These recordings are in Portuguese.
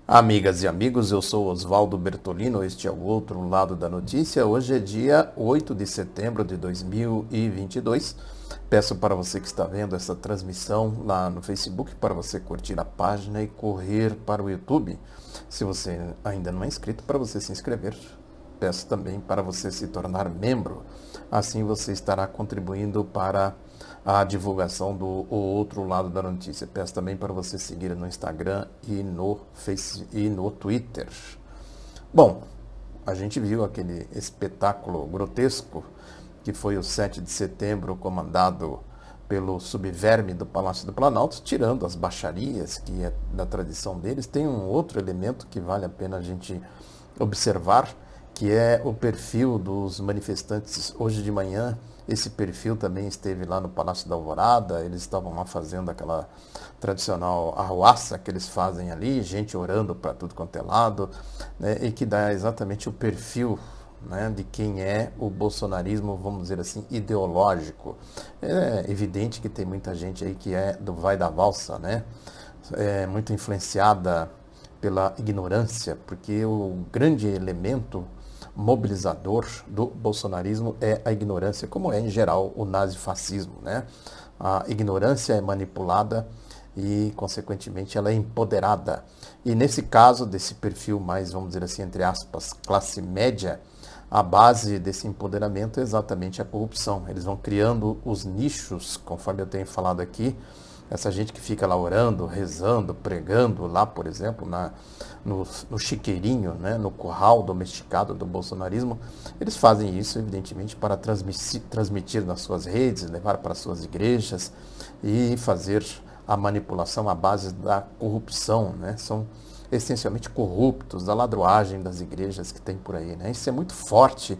Amigas e amigos, eu sou Oswaldo Bertolino, este é o Outro Lado da Notícia. Hoje é dia 8 de setembro de 2022. Peço para você que está vendo essa transmissão lá no Facebook, para você curtir a página e correr para o YouTube. Se você ainda não é inscrito, para você se inscrever. Peço também para você se tornar membro. Assim você estará contribuindo para a divulgação do Outro Lado da Notícia. Peço também para você seguir no Instagram e no Facebook e no Twitter. Bom, a gente viu aquele espetáculo grotesco que foi o 7 de setembro, comandado pelo subverme do Palácio do Planalto, tirando as baixarias, que é da tradição deles. Tem um outro elemento que vale a pena a gente observar, que é o perfil dos manifestantes. Hoje de manhã, esse perfil também esteve lá no Palácio da Alvorada. Eles estavam lá fazendo aquela tradicional arruaça que eles fazem ali, gente orando para tudo quanto é lado, né, e que dá exatamente o perfil, né, de quem é o bolsonarismo, vamos dizer assim, ideológico. É evidente que tem muita gente aí que é do vai da valsa, né, é muito influenciada pela ignorância, porque o grande elemento mobilizador do bolsonarismo é a ignorância, como é em geral o nazifascismo, né? A ignorância é manipulada e, consequentemente, ela é empoderada. E nesse caso, desse perfil mais, vamos dizer assim, entre aspas, classe média, a base desse empoderamento é exatamente a corrupção. Eles vão criando os nichos, conforme eu tenho falado aqui. Essa gente que fica lá orando, rezando, pregando lá, por exemplo, no chiqueirinho, né, no curral domesticado do bolsonarismo, eles fazem isso, evidentemente, para transmitir nas suas redes, levar para suas igrejas e fazer a manipulação à base da corrupção, né? São essencialmente corruptos, da ladroagem das igrejas que tem por aí, né? Isso é muito forte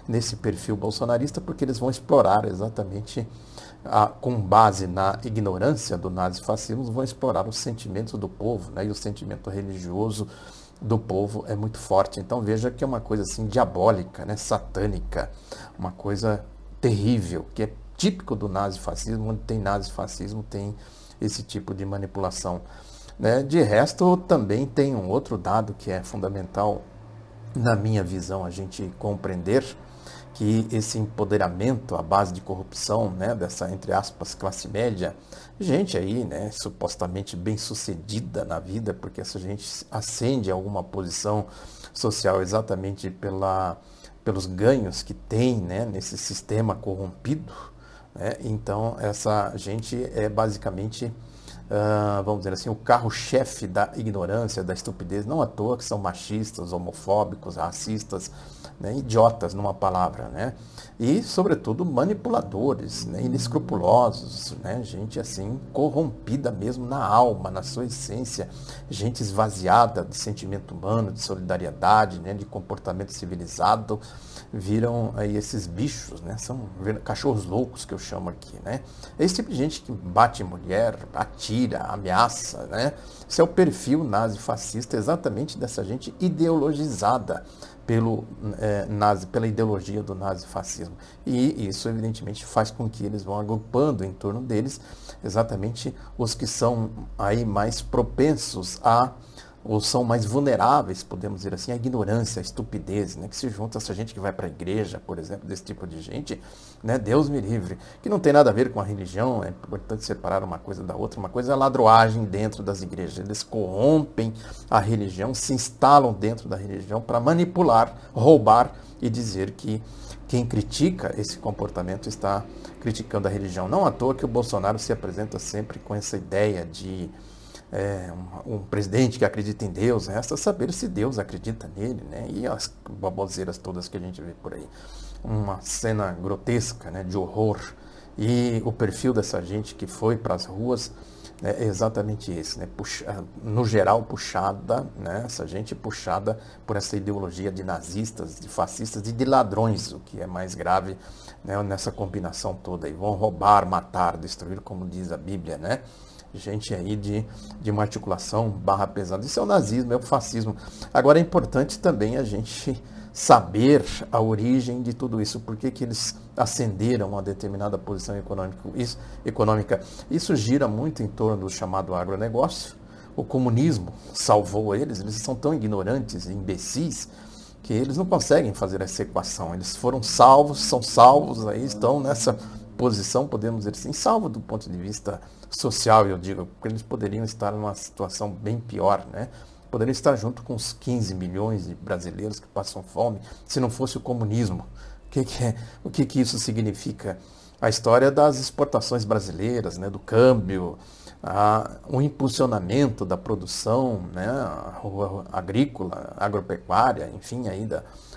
nesse perfil bolsonarista, porque eles vão explorar exatamente, com base na ignorância do nazifascismo, vão explorar os sentimentos do povo, né? E o sentimento religioso do povo é muito forte. Então veja que é uma coisa assim diabólica, né? Satânica, uma coisa terrível, que é típico do nazifascismo. Onde tem nazifascismo tem esse tipo de manipulação, né? De resto, também tem um outro dado que é fundamental, na minha visão, a gente compreender que esse empoderamento à base de corrupção, né, dessa, entre aspas, classe média, gente aí, né, supostamente bem-sucedida na vida, porque essa gente ascende a alguma posição social exatamente pelos ganhos que tem, né, nesse sistema corrompido, né? Então, essa gente é basicamente, vamos dizer assim, o carro-chefe da ignorância, da estupidez. Não à toa que são machistas, homofóbicos, racistas, né, idiotas, numa palavra, né? E, sobretudo, manipuladores, né, inescrupulosos, né? Gente assim, corrompida mesmo na alma, na sua essência, gente esvaziada de sentimento humano, de solidariedade, né, de comportamento civilizado. Viram aí esses bichos, né? São cachorros loucos, que eu chamo aqui, né? Esse tipo de gente que bate em mulher, atira, ameaça, né? Esse é o perfil nazifascista, exatamente dessa gente ideologizada pela ideologia do nazifascismo. E isso, evidentemente, faz com que eles vão agrupando em torno deles exatamente os que são aí mais propensos ou são mais vulneráveis, podemos dizer assim, à ignorância, à estupidez, né? Que se junta essa gente que vai para a igreja, por exemplo, desse tipo de gente, né? Deus me livre, que não tem nada a ver com a religião. É importante separar uma coisa da outra. Uma coisa é a ladroagem dentro das igrejas. Eles corrompem a religião, se instalam dentro da religião para manipular, roubar e dizer que quem critica esse comportamento está criticando a religião. Não à toa que o Bolsonaro se apresenta sempre com essa ideia de um presidente que acredita em Deus. Resta saber se Deus acredita nele, né? E as baboseiras todas que a gente vê por aí. Uma cena grotesca, né, de horror. E o perfil dessa gente que foi para as ruas, né, é exatamente esse, né? No geral puxada, né? Essa gente puxada por essa ideologia de nazistas, de fascistas e de ladrões, o que é mais grave, né, nessa combinação toda. E vão roubar, matar, destruir, como diz a Bíblia, né? Gente aí de uma articulação barra pesada. Isso é o nazismo, é o fascismo. Agora é importante também a gente saber a origem de tudo isso, por que eles ascenderam a uma determinada posição econômica. Isso gira muito em torno do chamado agronegócio, o comunismo salvou eles, eles são tão ignorantes e imbecis que eles não conseguem fazer essa equação. Eles foram salvos, são salvos, aí estão nessa posição, podemos dizer assim, salvo do ponto de vista social, eu digo, porque eles poderiam estar numa situação bem pior, né? Poderiam estar junto com os 15 milhões de brasileiros que passam fome, se não fosse o comunismo. O que isso significa? A história das exportações brasileiras, né, do câmbio, o impulsionamento da produção, né, agrícola, agropecuária, enfim, aí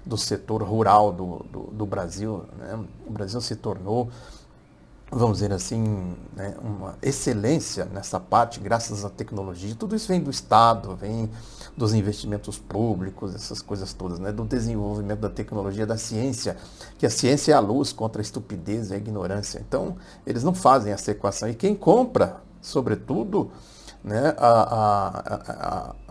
do setor rural do Brasil, né? O Brasil se tornou, vamos dizer assim, né, uma excelência nessa parte, graças à tecnologia. Tudo isso vem do Estado, vem dos investimentos públicos, essas coisas todas, né, do desenvolvimento da tecnologia, da ciência, que a ciência é a luz contra a estupidez e a ignorância. Então, eles não fazem essa equação. E quem compra, sobretudo, né,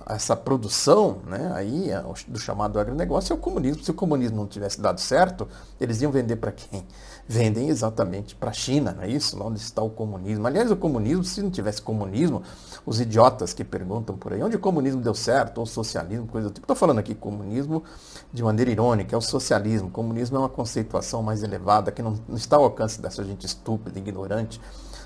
essa produção, né, aí, do chamado agronegócio, é o comunismo. Se o comunismo não tivesse dado certo, eles iam vender para quem? Vendem exatamente para a China, não é isso? Lá onde está o comunismo. Aliás, o comunismo, se não tivesse comunismo, os idiotas que perguntam por aí, onde o comunismo deu certo, ou o socialismo, coisa do tipo. Estou falando aqui comunismo de maneira irônica, é o socialismo. O comunismo é uma conceituação mais elevada, que não está ao alcance dessa gente estúpida, ignorante,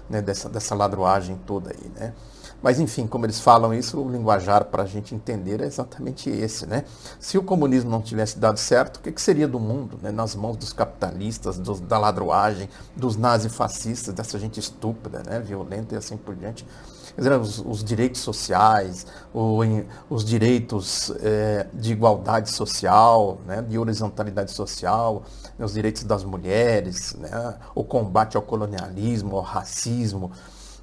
né, dessa ladroagem toda aí, né? Mas, enfim, como eles falam isso, o linguajar para a gente entender é exatamente esse, né? Se o comunismo não tivesse dado certo, o que seria do mundo, né? Nas mãos dos capitalistas, da ladroagem, dos nazifascistas, dessa gente estúpida, né? Violenta e assim por diante. Quer dizer, os direitos sociais, os direitos de igualdade social, né? De horizontalidade social, né? Os direitos das mulheres, né? O combate ao colonialismo, ao racismo,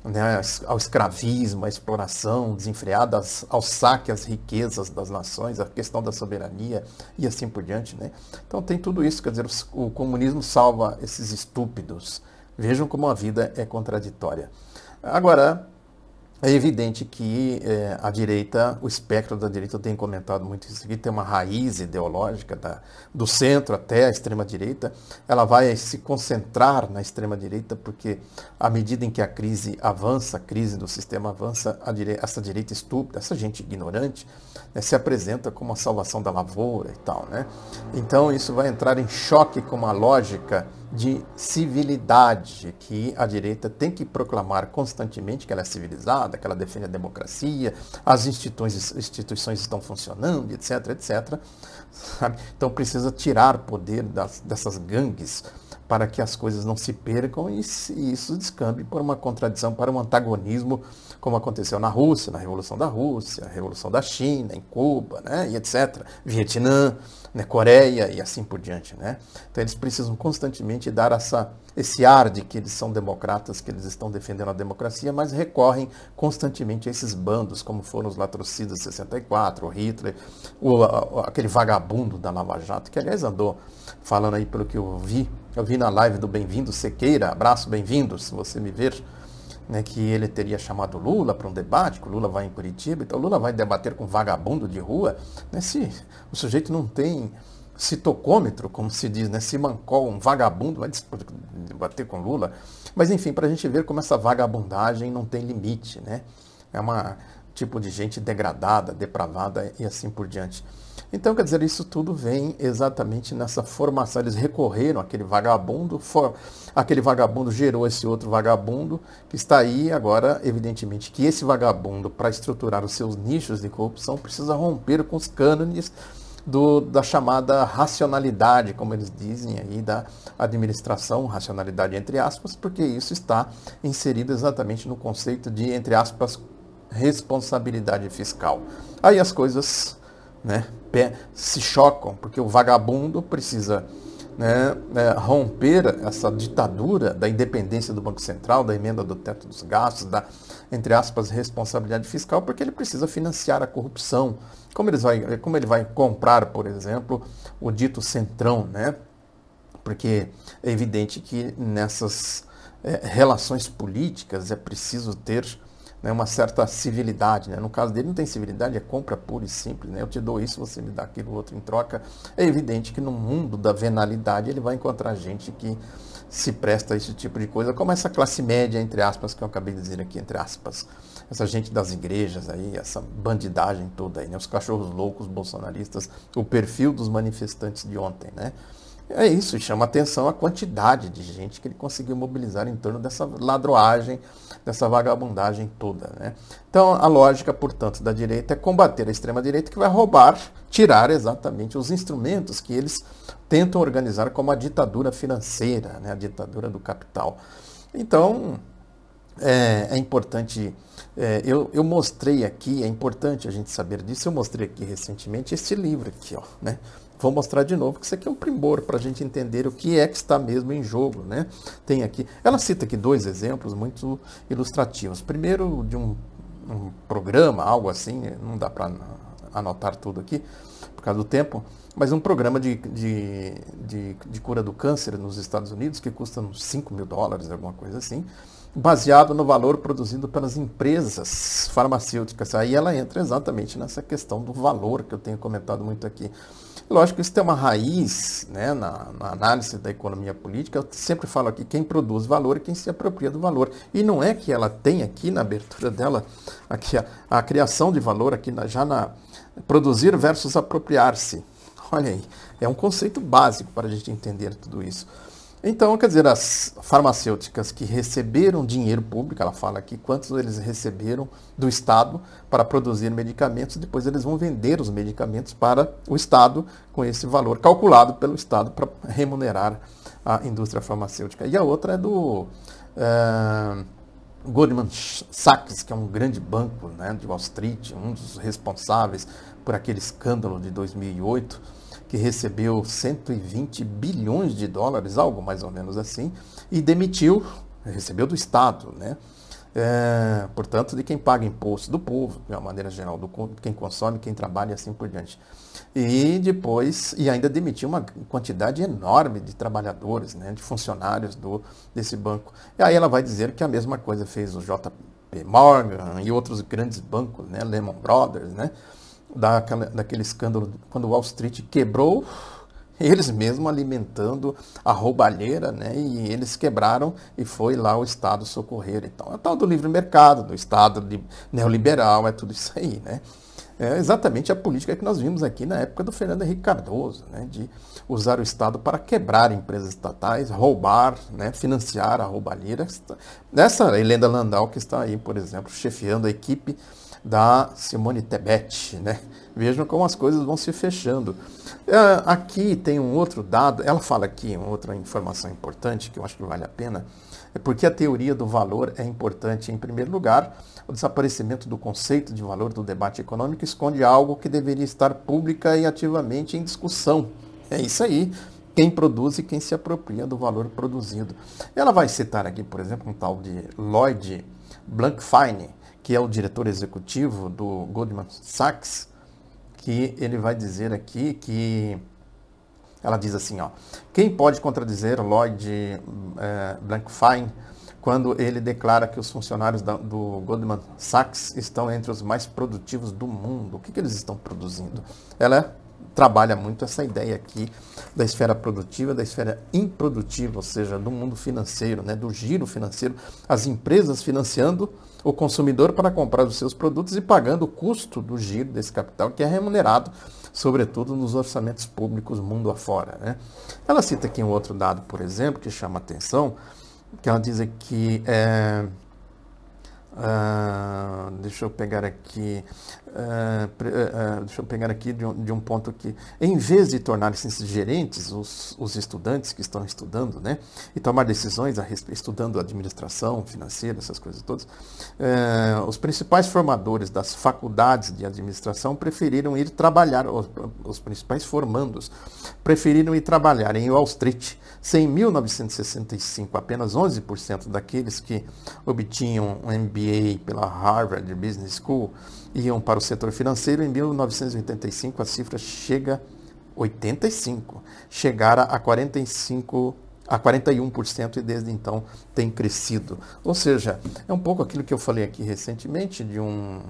né, ao escravismo, à exploração desenfreada, ao saque às riquezas das nações, a questão da soberania e assim por diante, né? Então tem tudo isso, quer dizer, o comunismo salva esses estúpidos. Vejam como a vida é contraditória. Agora, é evidente que a direita, o espectro da direita, eu tenho comentado muito isso aqui, tem uma raiz ideológica do centro até a extrema-direita. Ela vai se concentrar na extrema-direita porque, à medida em que a crise avança, a crise do sistema avança, essa direita estúpida, essa gente ignorante, né, se apresenta como a salvação da lavoura e tal, né? Então isso vai entrar em choque com uma lógica de civilidade, que a direita tem que proclamar constantemente que ela é civilizada, que ela defende a democracia, as instituições estão funcionando, etc, etc. Sabe? Então precisa tirar poder dessas gangues para que as coisas não se percam e isso descambe por uma contradição, para um antagonismo, como aconteceu na Rússia, na Revolução da Rússia, a Revolução da China, em Cuba, né, e etc., Vietnã, né, Coreia e assim por diante, né? Então eles precisam constantemente dar esse ar de que eles são democratas, que eles estão defendendo a democracia, mas recorrem constantemente a esses bandos, como foram os latrocidas de 64, o Hitler, aquele vagabundo da Lava Jato, que aliás andou falando aí pelo que eu vi na live do Bem-vindo Sequeira, abraço, bem-vindo, se você me ver, né, que ele teria chamado Lula para um debate, que o Lula vai em Curitiba, então o Lula vai debater com vagabundo de rua, né, se o sujeito não tem citocômetro, como se diz, né, se mancou um vagabundo, vai debater com Lula. Mas enfim, para a gente ver como essa vagabundagem não tem limite, né, é uma tipo de gente degradada, depravada e assim por diante. Então, quer dizer, isso tudo vem exatamente nessa formação. Eles recorreram àquele vagabundo gerou esse outro vagabundo que está aí agora, evidentemente, que esse vagabundo, para estruturar os seus nichos de corrupção, precisa romper com os cânones da chamada racionalidade, como eles dizem aí, da administração, racionalidade entre aspas, porque isso está inserido exatamente no conceito de, entre aspas, responsabilidade fiscal. Aí as coisas, né, se chocam, porque o vagabundo precisa, né, romper essa ditadura da independência do Banco Central, da emenda do teto dos gastos, da, entre aspas, responsabilidade fiscal, porque ele precisa financiar a corrupção. Como ele vai comprar, por exemplo, o dito centrão, né? Porque é evidente que nessas relações políticas é preciso ter, né, uma certa civilidade, né? No caso dele não tem civilidade, é compra pura e simples, né? Eu te dou isso, você me dá aquilo outro em troca. É evidente que no mundo da venalidade ele vai encontrar gente que se presta a esse tipo de coisa, como essa classe média, entre aspas, que eu acabei de dizer aqui, entre aspas. essa gente das igrejas aí, essa bandidagem toda aí, né? Os cachorros loucos bolsonaristas, o perfil dos manifestantes de ontem, né? É isso, chama atenção a quantidade de gente que ele conseguiu mobilizar em torno dessa ladroagem, dessa vagabundagem toda, né? Então, a lógica, portanto, da direita é combater a extrema-direita, que vai roubar, tirar exatamente os instrumentos que eles tentam organizar como a ditadura financeira, né? A ditadura do capital. Então, é importante, eu mostrei aqui, é importante a gente saber disso, eu mostrei aqui recentemente esse livro aqui, ó, né? Vou mostrar de novo que isso aqui é um primor para a gente entender o que é que está mesmo em jogo, né? Tem aqui, ela cita aqui 2 exemplos muito ilustrativos. Primeiro, de um programa, algo assim, não dá para anotar tudo aqui por causa do tempo, mas um programa de cura do câncer nos Estados Unidos que custa uns $5.000, alguma coisa assim, baseado no valor produzido pelas empresas farmacêuticas. Aí ela entra exatamente nessa questão do valor que eu tenho comentado muito aqui. Lógico que isso tem uma raiz, né, na análise da economia política. Eu sempre falo aqui quem produz valor e quem se apropria do valor. E não é que ela tem aqui na abertura dela aqui a criação de valor, aqui produzir versus apropriar-se. Olha aí, é um conceito básico para a gente entender tudo isso. Então, quer dizer, as farmacêuticas que receberam dinheiro público, ela fala aqui quantos eles receberam do Estado para produzir medicamentos, depois eles vão vender os medicamentos para o Estado com esse valor calculado pelo Estado para remunerar a indústria farmacêutica. E a outra é do Goldman Sachs, que é um grande banco, né, de Wall Street, um dos responsáveis por aquele escândalo de 2008, que recebeu 120 bilhões de dólares, algo mais ou menos assim, e demitiu, recebeu do Estado, né? Portanto, de quem paga imposto, do povo, de uma maneira geral, quem consome, quem trabalha e assim por diante. E depois, ainda demitiu uma quantidade enorme de trabalhadores, né, de funcionários desse banco. E aí ela vai dizer que a mesma coisa fez o JP Morgan e outros grandes bancos, né, Lehman Brothers, né? Daquele escândalo, quando Wall Street quebrou, eles mesmos alimentando a roubalheira, né? E eles quebraram e foi lá o Estado socorrer. Então, é tal do livre mercado, do Estado neoliberal, é tudo isso aí, né? É exatamente a política que nós vimos aqui na época do Fernando Henrique Cardoso, né? De usar o Estado para quebrar empresas estatais, roubar, né? Financiar a roubalheira. Essa Helena Landau que está aí, por exemplo, chefiando a equipe da Simone Tebet, né? Vejam como as coisas vão se fechando. Aqui tem um outro dado, ela fala aqui uma outra informação importante que eu acho que vale a pena, é porque a teoria do valor é importante. Em primeiro lugar, o desaparecimento do conceito de valor do debate econômico esconde algo que deveria estar pública e ativamente em discussão. É isso aí. Quem produz e quem se apropria do valor produzido. Ela vai citar aqui, por exemplo, um tal de Lloyd Blankfein, que é o diretor executivo do Goldman Sachs, que ele vai dizer aqui que, ela diz assim, ó, quem pode contradizer Lloyd Blankfein quando ele declara que os funcionários do Goldman Sachs estão entre os mais produtivos do mundo? O que eles estão produzindo? Ela trabalha muito essa ideia aqui da esfera produtiva, da esfera improdutiva, ou seja, do mundo financeiro, né, do giro financeiro, as empresas financiando o consumidor para comprar os seus produtos e pagando o custo do giro desse capital, que é remunerado, sobretudo, nos orçamentos públicos mundo afora, né? Ela cita aqui um outro dado, por exemplo, que chama a atenção, que ela diz aqui, deixa eu pegar aqui de um ponto aqui. Em vez de tornarem-se gerentes, os estudantes que estão estudando, né, e tomar decisões estudando administração financeira, essas coisas todas, os principais formadores das faculdades de administração preferiram ir trabalhar, os principais formandos preferiram ir trabalhar em Wall Street. Se em 1965 apenas 11% daqueles que obtinham um MBA pela Harvard Business School iam para o setor financeiro, em 1985 a cifra chegara a 41% e desde então tem crescido. Ou seja, é um pouco aquilo que eu falei aqui recentemente de um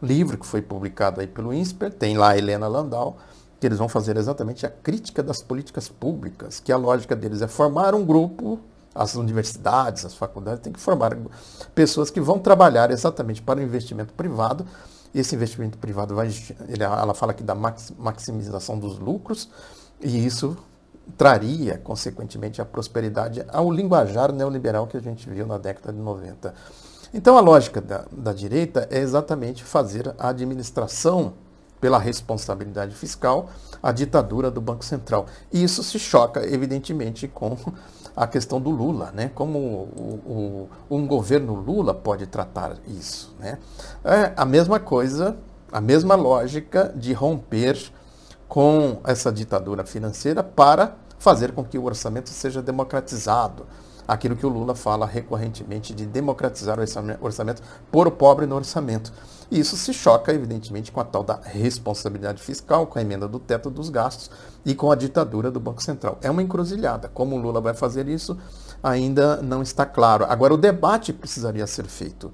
livro que foi publicado aí pelo INSPER, tem lá a Helena Landau, que eles vão fazer exatamente a crítica das políticas públicas, que a lógica deles é formar um grupo as universidades, as faculdades têm que formar pessoas que vão trabalhar exatamente para o investimento privado. E esse investimento privado ela fala aqui da maximização dos lucros, e isso traria, consequentemente, a prosperidade ao linguajar neoliberal que a gente viu na década de 90. Então, a lógica da direita é exatamente fazer a administração pela responsabilidade fiscal a ditadura do Banco Central. E isso se choca, evidentemente, com a questão do Lula, né? Como um governo Lula pode tratar isso, né? É a mesma coisa, a mesma lógica de romper com essa ditadura financeira para fazer com que o orçamento seja democratizado. Aquilo que o Lula fala recorrentemente de democratizar o orçamento, pôr o pobre no orçamento. E isso se choca, evidentemente, com a tal da responsabilidade fiscal, com a emenda do teto dos gastos e com a ditadura do Banco Central. É uma encruzilhada. Como o Lula vai fazer isso, ainda não está claro. Agora, o debate precisaria ser feito,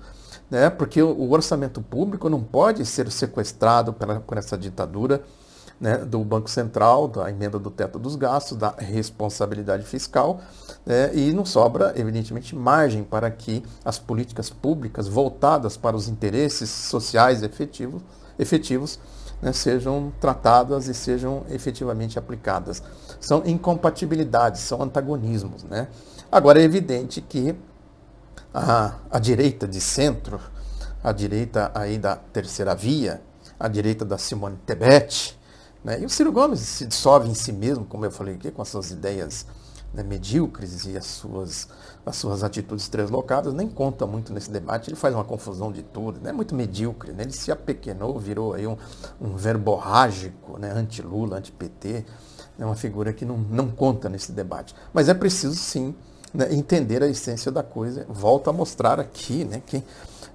né? Porque o orçamento público não pode ser sequestrado por essa ditadura, né, do Banco Central, da emenda do teto dos gastos, da responsabilidade fiscal, né, e não sobra, evidentemente, margem para que as políticas públicas voltadas para os interesses sociais efetivos, né, sejam tratadas e sejam efetivamente aplicadas. São incompatibilidades, são antagonismos, né? Agora, é evidente que a direita de centro, a direita aí da terceira via, a direita da Simone Tebet, né? E o Ciro Gomes se dissolve em si mesmo, como eu falei aqui, com as suas ideias, né, medíocres e as suas atitudes translocadas, nem conta muito nesse debate, ele faz uma confusão de tudo, né? Muito medíocre, né? Ele se apequenou, virou aí um verborrágico, né? Anti-Lula, anti-PT, é uma figura que não conta nesse debate. Mas é preciso sim, né, entender a essência da coisa. Volto a mostrar aqui, né, que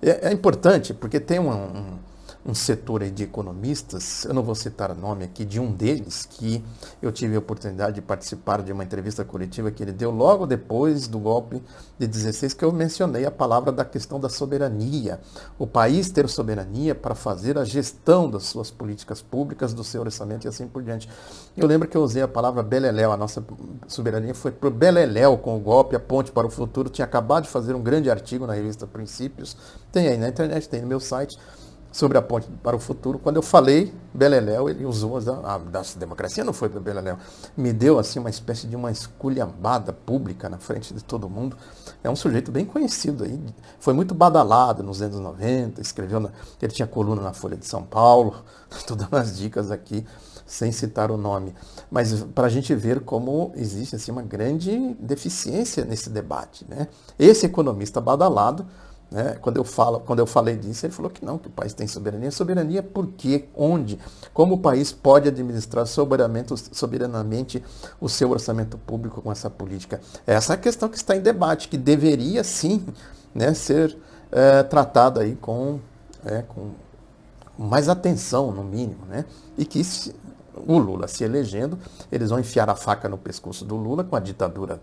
é importante, porque tem um setor aí de economistas, eu não vou citar o nome aqui de um deles, que eu tive a oportunidade de participar de uma entrevista coletiva que ele deu logo depois do golpe de 16, que eu mencionei a palavra da questão da soberania. O país ter soberania para fazer a gestão das suas políticas públicas, do seu orçamento e assim por diante. Eu lembro que eu usei a palavra beleléu, a nossa soberania foi pro beleléu com o golpe, a ponte para o futuro. Tinha acabado de fazer um grande artigo na revista Princípios, tem aí na internet, tem no meu site, sobre a ponte para o futuro. Quando eu falei beleléu, ele usou da democracia, não foi para beleléu. Me deu assim uma espécie de uma esculhambada pública na frente de todo mundo. É um sujeito bem conhecido aí, foi muito badalado nos anos 90, ele tinha coluna na Folha de São Paulo, estou dando as dicas aqui, sem citar o nome. Mas para a gente ver como existe assim, uma grande deficiência nesse debate, né? Esse economista badalado, né, quando eu falei disso, ele falou que não, que o país tem soberania. Soberania por quê? Onde? Como o país pode administrar soberanamente o seu orçamento público com essa política? Essa é a questão que está em debate, que deveria sim, né, ser tratada aí com mais atenção, no mínimo, né? E que o Lula se elegendo, eles vão enfiar a faca no pescoço do Lula com a ditadura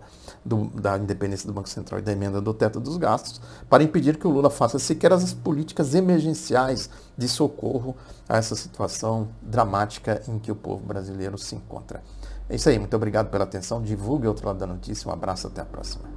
da independência do Banco Central e da emenda do teto dos gastos, para impedir que o Lula faça sequer as políticas emergenciais de socorro a essa situação dramática em que o povo brasileiro se encontra. É isso aí, muito obrigado pela atenção, divulgue Outro Lado da Notícia, um abraço, até a próxima.